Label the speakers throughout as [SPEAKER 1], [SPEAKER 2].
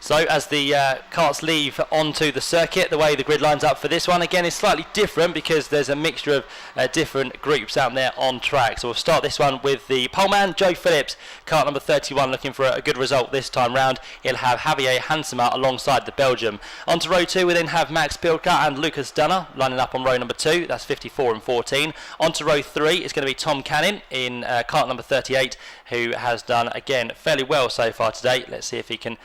[SPEAKER 1] So as the carts leave onto the circuit, the way the grid lines up for this one again is slightly different because there's a mixture of different groups out there on track. So we'll start this one with the poleman, Joe Phillips, cart number 31, looking for a good result this time round. He'll have Javier Hansema alongside the Belgium. On to row 2, we then have Max Pilka and Lucas Dunner lining up on row number 2. That's 54 and 14. On to row 3, it's going to be Tom Canning in cart number 38, who has done again fairly well so far today. Let's see if he can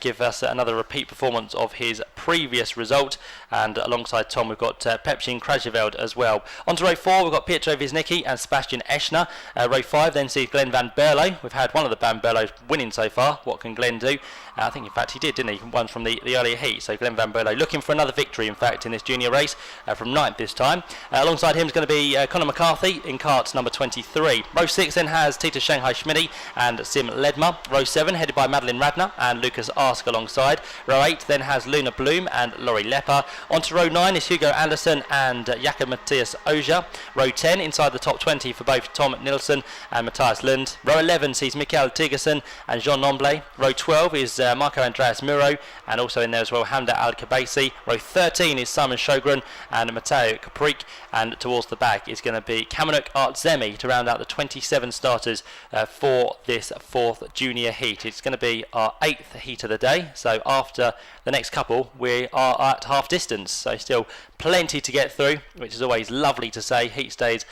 [SPEAKER 1] give us another repeat performance of his previous result. And alongside Tom, we've got Pepcin Krajeveld as well. On to row 4, we've got Pietro Wisnicki and Sebastian Eschner. Row 5 then sees Glenn Van Berlo. We've had one of the Van Berlos winning so far. What can Glenn do? I think in fact he did, didn't he? One from the earlier heat. So Glenn Van Berlo looking for another victory in fact in this junior race from 9th this time. Alongside him is going to be Conor McCarthy in cart number 23. Row 6 then has Tita Shanghai Schmidty and Sim Ledma. Row 7 headed by Madeline Radner and Lucas Ask alongside. Row 8 then has Luna Bloom and Laurie Lepper. On to row 9 is Hugo Anderson and Jakob Matthias Oja. Row 10 inside the top 20 for both Tom Nilsson and Matthias Lund. Row 11 sees Mikael Tigerson and Jean Nomble. Row 12 is Marco Andreas Muro, and also in there as well Hamda Al-Kabasi. Row 13 is Simon Sjogren and Matteo Caprik, and towards the back is going to be Kamanuk Artzemi to round out the 27 starters for this 4th junior heat. It's going to be our 8th heat of the day, so after the next couple we are at half distance, so still plenty to get through, which is always lovely to say. Heat stays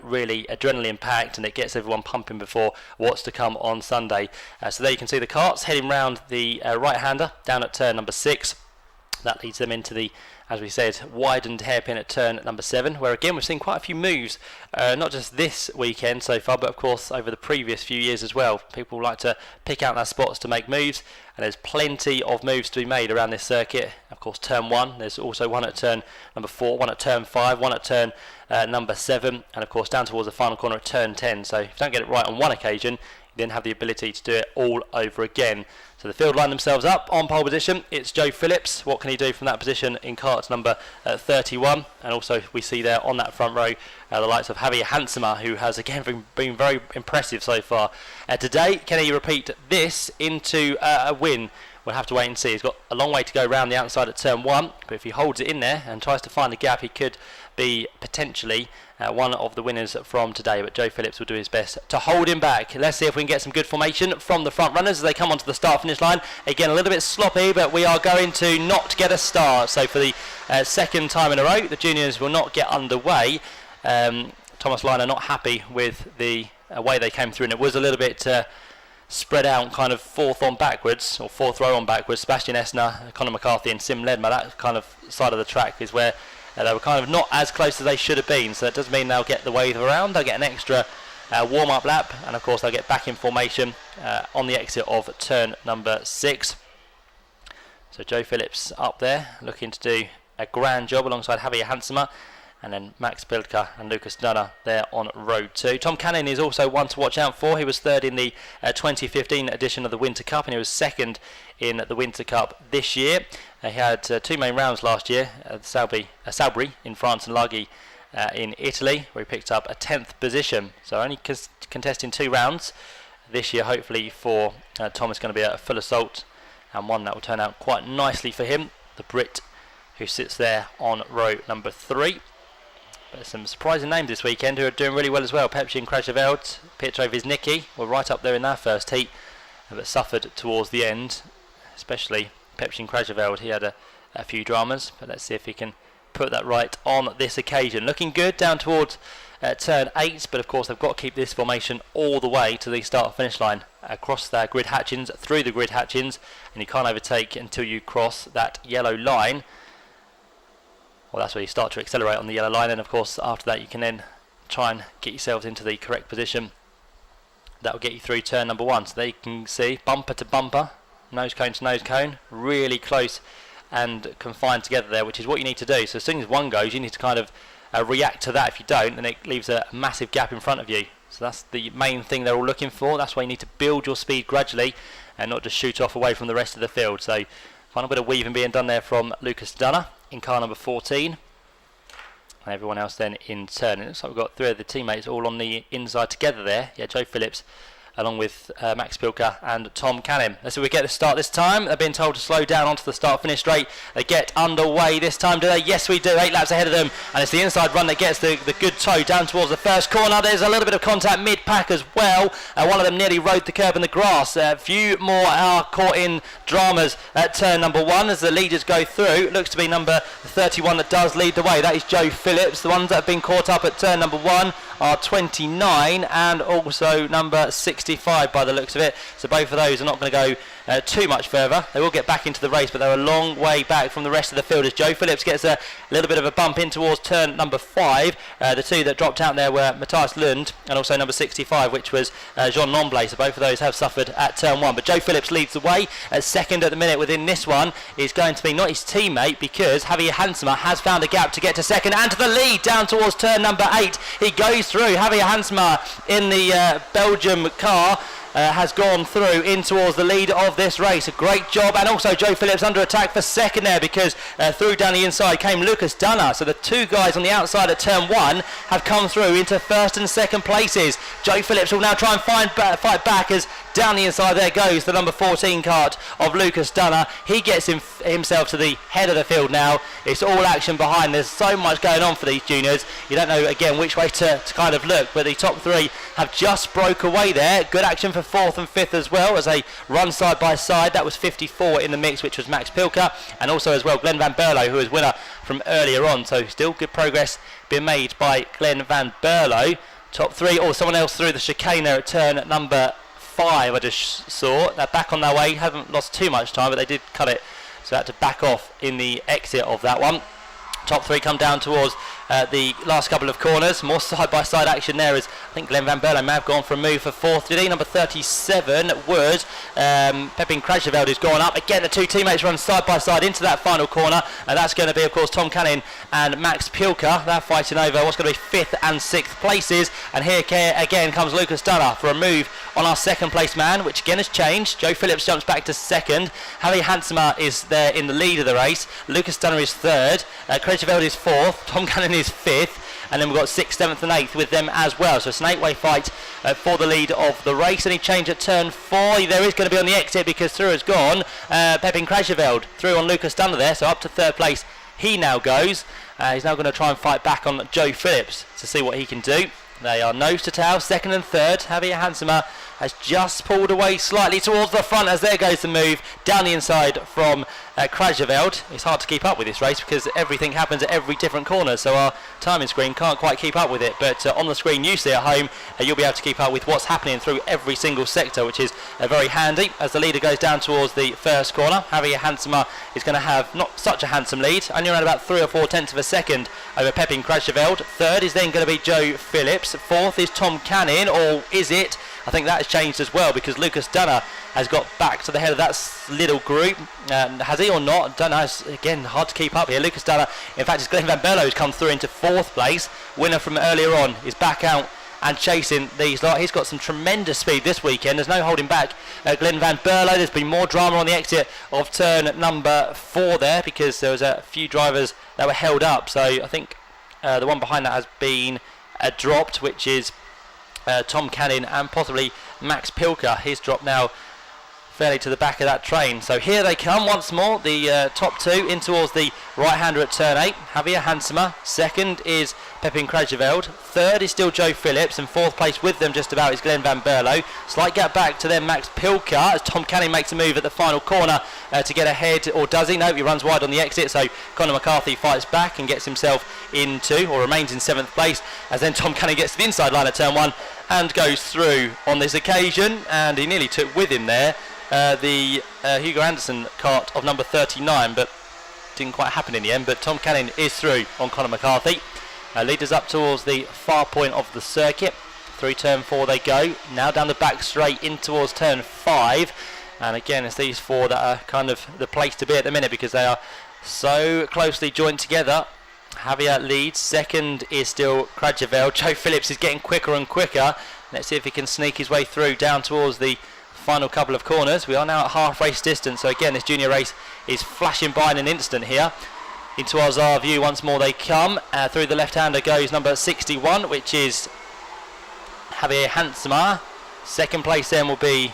[SPEAKER 1] really adrenaline packed and it gets everyone pumping before what's to come on Sunday. So there you can see the carts heading round the right hander down at turn number 6. That leads them into the, as we said, widened hairpin at turn number 7, where again we've seen quite a few moves, not just this weekend so far, but of course over the previous few years as well. People like to pick out their spots to make moves, and there's plenty of moves to be made around this circuit. Of course, turn 1, there's also one at turn number 4, one at turn 5, one at turn number 7, and of course down towards the final corner at turn 10. So if you don't get it right on one occasion, you then have the ability to do it all over again. So the field line themselves up on pole position. It's Joe Phillips. What can he do from that position in cart number 31? And also we see there on that front row the likes of Javier Hansema, who has again been very impressive so far. Today, can he repeat this into a win? We'll have to wait and see. He's got a long way to go around the outside at turn 1, but if he holds it in there and tries to find a gap, he could be potentially one of the winners from today. But Joe Phillips will do his best to hold him back. Let's see if we can get some good formation from the front runners as they come onto the start finish line. Again, a little bit sloppy, but we are going to not get a start. So for the second time in a row, the juniors will not get underway. Thomas Liner not happy with the way they came through, and it was a little bit spread out, kind of fourth on backwards, or fourth row on backwards. Sebastian Eschner, Conor McCarthy and Sim Ledma, that kind of side of the track is where they were kind of not as close as they should have been. So that does mean they'll get the wave around, they'll get an extra warm-up lap, and of course they'll get back in formation on the exit of turn number 6. So Joe Phillips up there looking to do a grand job alongside Javier Hansema, and then Max Pilka and Lucas Dunner there on row 2. Tom Canning is also one to watch out for. He was 3rd in the 2015 edition of the Winter Cup, and he was 2nd in the Winter Cup this year. He had 2 main rounds last year at Saubry in France and Laghi in Italy, where he picked up a 10th position. So only contesting 2 rounds this year. Hopefully for Tom it's going to be a full assault, and one that will turn out quite nicely for him, the Brit who sits there on row number 3. But some surprising names this weekend who are doing really well as well. Pepcin Krajeveld, Pietro Wisnicki were right up there in their first heat, but suffered towards the end, especially Pepcin Krajeveld. He had a few dramas, but let's see if he can put that right on this occasion. Looking good down towards turn 8, but of course they've got to keep this formation all the way to the start finish line, across their grid hatchings, through the grid hatchings, and you can't overtake until you cross that yellow line. Well, that's where you start to accelerate on the yellow line, and of course after that you can then try and get yourselves into the correct position. That will get you through turn number 1. So there you can see bumper to bumper, nose cone to nose cone, really close and confined together there, which is what you need to do. So as soon as one goes, you need to kind of react to that. If you don't, then it leaves a massive gap in front of you. So that's the main thing they're all looking for. That's why you need to build your speed gradually and not just shoot off away from the rest of the field. So final bit of weaving being done there from Lucas Dunner in car number 14, and everyone else then in turn. It looks like we've got 3 of the teammates all on the inside together there. Yeah, Joe Phillips along with Max Pilka and Tom Canning. Let's see if we get the start this time. They're being told to slow down onto the start-finish straight. They get underway this time, do they? Yes, we do. 8 laps ahead of them, and it's the inside run that gets the good toe down towards the first corner. There's a little bit of contact mid-pack as well. One of them nearly rode the curb in the grass. A few more are caught in dramas at turn number 1 as the leaders go through. It looks to be number 31 that does lead the way. That is Joe Phillips. The ones that have been caught up at turn number 1 are 29 and also number 65 by the looks of it. So both of those are not going to go too much further. They will get back into the race, but they're a long way back from the rest of the field as Joe Phillips gets a little bit of a bump in towards turn number 5. The two that dropped out there were Matthias Lund and also number 65, which was Jean Nomblay. So both of those have suffered at turn 1. But Joe Phillips leads the way. Second at the minute within this one is going to be not his teammate, because Javier Hansma has found a gap to get to second and to the lead down towards turn number 8. He goes through. Javier Hansma in the Belgium car has gone through in towards the lead of this race. A great job, and also Joe Phillips under attack for second there, because through down the inside came Lucas Dunner. So the two guys on the outside at turn 1 have come through into first and second places. Joe Phillips will now try and fight back as down the inside there goes the number 14 cart of Lucas Dunner. He gets himself to the head of the field now. It's all action behind. There's so much going on for these juniors. You don't know again which way to kind of look, but the top 3 have just broke away there. Good action for 4th and 5th as well as they run side by side. That was 54 in the mix, which was Max Pilka, and also as well Glenn Van Berlo, who was winner from earlier on. So still good progress being made by Glenn Van Berlo. Top 3, or someone else through the chicane there at turn number 5 I just saw. They're back on their way, haven't lost too much time, but they did cut it, so they had to back off in the exit of that one. Top 3 come down towards the last couple of corners. More side-by-side action there as I think Glenn Van Berlo may have gone for a move for 4th. Did he? Number 37 was Pepin Krajeveld, who's gone up. Again, the two teammates run side-by-side into that final corner, and that's going to be, of course, Tom Canning and Max Pilka. They're fighting over what's going to be 5th and 6th places. And here again comes Lucas Dunner for a move on our second place man, which again has changed. Joe Phillips jumps back to 2nd. Javier Hansma is there in the lead of the race. Lucas Dunner is 3rd. Krejciveld is 4th. Tom Canning is 5th. And then we've got 6th, 7th and 8th with them as well. So it's an 8-way fight for the lead of the race. Any change at turn 4? There is going to be on the exit because through has gone Pepin Krejciveld. Through on Lucas Dunner there, so up to 3rd place he now goes. He's now going to try and fight back on Joe Phillips to see what he can do. They are nose to tail, 2nd and 3rd. Javier Hansma has just pulled away slightly towards the front as there goes the move down the inside from Krajeveld. It's hard to keep up with this race because everything happens at every different corner, so our timing screen can't quite keep up with it, but on the screen you see at home you'll be able to keep up with what's happening through every single sector, which is very handy. As the leader goes down towards the first corner, Javier Hansma is going to have not such a handsome lead, only around about 3 or 4 tenths of a second over Pepin Krajeveld. 3rd is then going to be Joe Phillips. 4th is Tom Canning, or is it? I think that has changed as well because Lucas Dunner has got back to the head of that little group. Has he or not? Don't know. It's, again, hard to keep up here. Lucas Dunner, in fact, it's Glenn Van Berlo who's come through into 4th place. Winner from earlier on is back out and chasing these lot. He's got some tremendous speed this weekend. There's no holding back Glenn Van Berlo. There's been more drama on the exit of turn number 4 there because there was a few drivers that were held up. So I think the one behind that has been dropped, which is Tom Canning and possibly Max Pilka. He's dropped now fairly to the back of that train. So here they come once more, the top 2 in towards the right-hander at turn 8. Javier Hansma. 2nd is Pepin Krajeveld. 3rd is still Joe Phillips, and 4th place with them just about is Glenn Van Berlo. Slight gap back to them Max Pilka as Tom Canning makes a move at the final corner to get ahead, or does he? No, he runs wide on the exit, so Conor McCarthy fights back and gets himself into, or remains in 7th place, as then Tom Canning gets to the inside line at turn 1 and goes through on this occasion, and he nearly took with him there the Hugo Anderson cart of number 39, but didn't quite happen in the end. But Tom Canning is through on Conor McCarthy. Leaders up towards the far point of the circuit. Through turn 4 they go. Now down the back straight in towards turn 5. And again, it's these 4 that are kind of the place to be at the minute because they are so closely joined together. Javier leads. 2nd is still Krajeveld. Joe Phillips is getting quicker and quicker. Let's see if he can sneak his way through down towards the final couple of corners. We are now at half race distance, so again this junior race is flashing by in an instant here. Into our view once more they come. Through the left-hander goes number 61, which is Javier Hansma. Second place then will be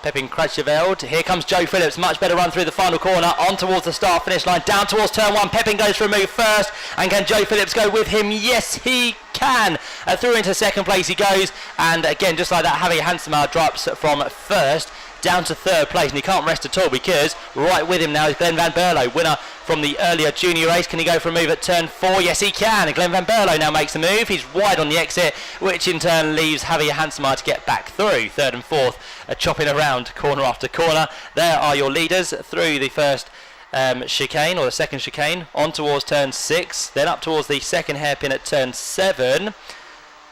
[SPEAKER 1] Pepin Krejceveld. Here comes Joe Phillips, much better run through the final corner, on towards the start finish line, down towards turn 1. Pepin goes for a move first, and can Joe Phillips go with him? Yes, he can. Through into second place he goes, and again, just like that, Javier Hansemar drops from first down to third place, and he can't rest at all, because right with him now is Glenn Van Berlo, winner from the earlier junior race. Can he go for a move at turn 4? Yes, he can. And Glenn Van Berlo now makes the move. He's wide on the exit, which in turn leaves Javier Hansemar to get back through. Third and fourth, chopping around corner after corner. There are your leaders through the first chicane, or the second chicane, on towards turn 6, then up towards the second hairpin at turn 7.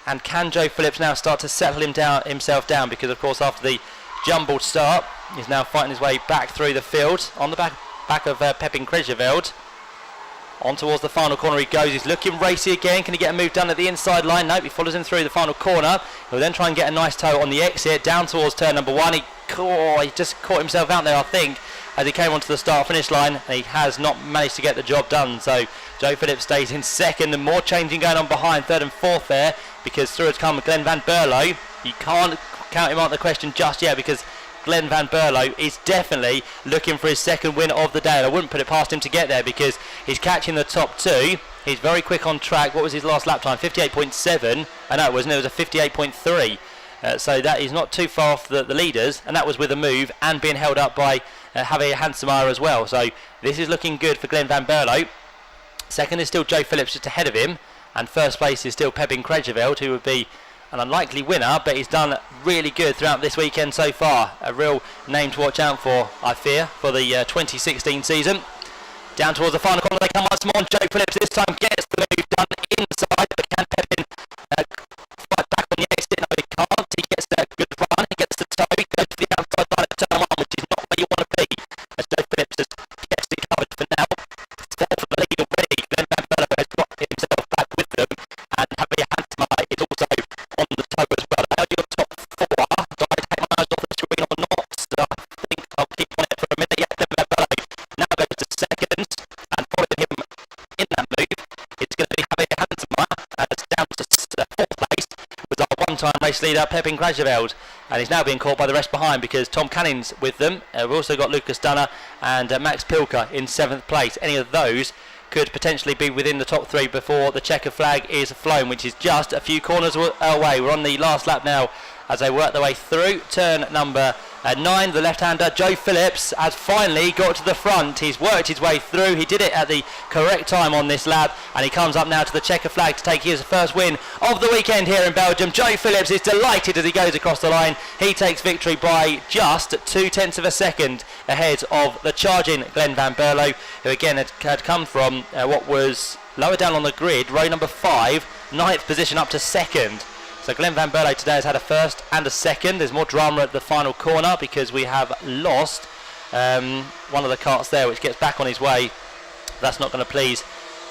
[SPEAKER 1] And can Joe Phillips now start to settle himself down, because of course after the jumbled start, he's now fighting his way back through the field on the back of Pepin Krejceveld. On towards the final corner he goes. He's looking racy again. Can he get a move done at the inside line? Nope, he follows him through the final corner. He'll then try and get a nice toe on the exit down towards turn number 1. He just caught himself out there, I think, as he came onto the start finish line, and he has not managed to get the job done. So Joe Phillips stays in second, and more changing going on behind third and fourth there, because through has come Glenn Van Berlo. You can't count him out the question just yet, because Glenn Van Berlo is definitely looking for his second win of the day, and I wouldn't put it past him to get there, because he's catching the top 2. He's very quick on track. What was his last lap time? 58.7. I know it wasn't. It was a 58.3. So that is not too far off the leaders, and that was with a move and being held up by Javier Hansemar as well. So this is looking good for Glenn Van Berlo. Second is still Joe Phillips, just ahead of him, and first place is still Pepin Krejceveld, who would be an unlikely winner, but he's done really good throughout this weekend so far. A real name to watch out for, I fear, for the 2016 season. Down towards the final corner they come once more, and Joe Phillips this time gets the move done inside, but can Pepin fight back on the exit? No, he can't. He gets a good run, he gets the toe, he goes to the outside line at turn 1, which is not where you want to be, as Joe Phillips has gets it covered for now. It's four for the lead already. Glenn Van Berlo has got himself back with them, and Javier Hansemar is also on the toe as well. Now your top 4. Do I take my eyes off the screen or not? So I think I'll keep on it for a minute. Yeah, Glenn Van Berlo now goes to second, and following him in that move, it's going to be Javier Hansemar, down to fourth place with our one-time race leader Pepin Krejceveld, and he's now being caught by the rest behind, because Tom Canning's with them. We've also got Lucas Dunner and Max Pilka in 7th place. Any of those could potentially be within the top 3 before the checker flag is flown, which is just a few corners away. We're on the last lap now as they work their way through turn number 9. The left-hander Joe Phillips has finally got to the front. He's worked his way through. He did it at the correct time on this lap, and he comes up now to the checker flag to take his first win of the weekend here in Belgium. Joe Phillips is delighted as he goes across the line. He takes victory by just 0.2 of a second ahead of the charging Glenn Van Berlo, who again had come from what was lower down on the grid, row number 5, 9th position up to second. So Glenn Van Berlo today has had a first and a second. There's more drama at the final corner, because we have lost one of the carts there, which gets back on his way. That's not going to please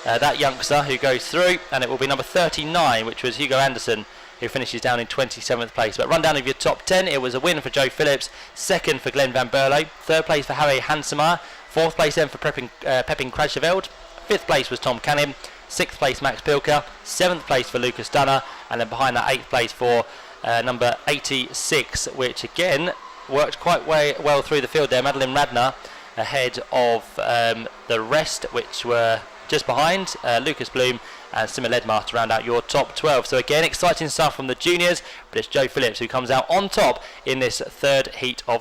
[SPEAKER 1] that youngster who goes through, and it will be number 39, which was Hugo Anderson, who finishes down in 27th place. But run down of your top 10, it was a win for Joe Phillips, second for Glenn Van Berlo, third place for Javier Hansemar, fourth place then for Pepin Krejceveld, fifth place was Tom Canning, 6th place Max Pilka, 7th place for Lucas Dunner, and then behind that 8th place for number 86, which again worked quite well through the field there. Madeline Radner ahead of the rest, which were just behind Lucas Bloom and Simon Ledmar to round out your top 12. So again, exciting stuff from the juniors, but it's Joe Phillips who comes out on top in this third heat of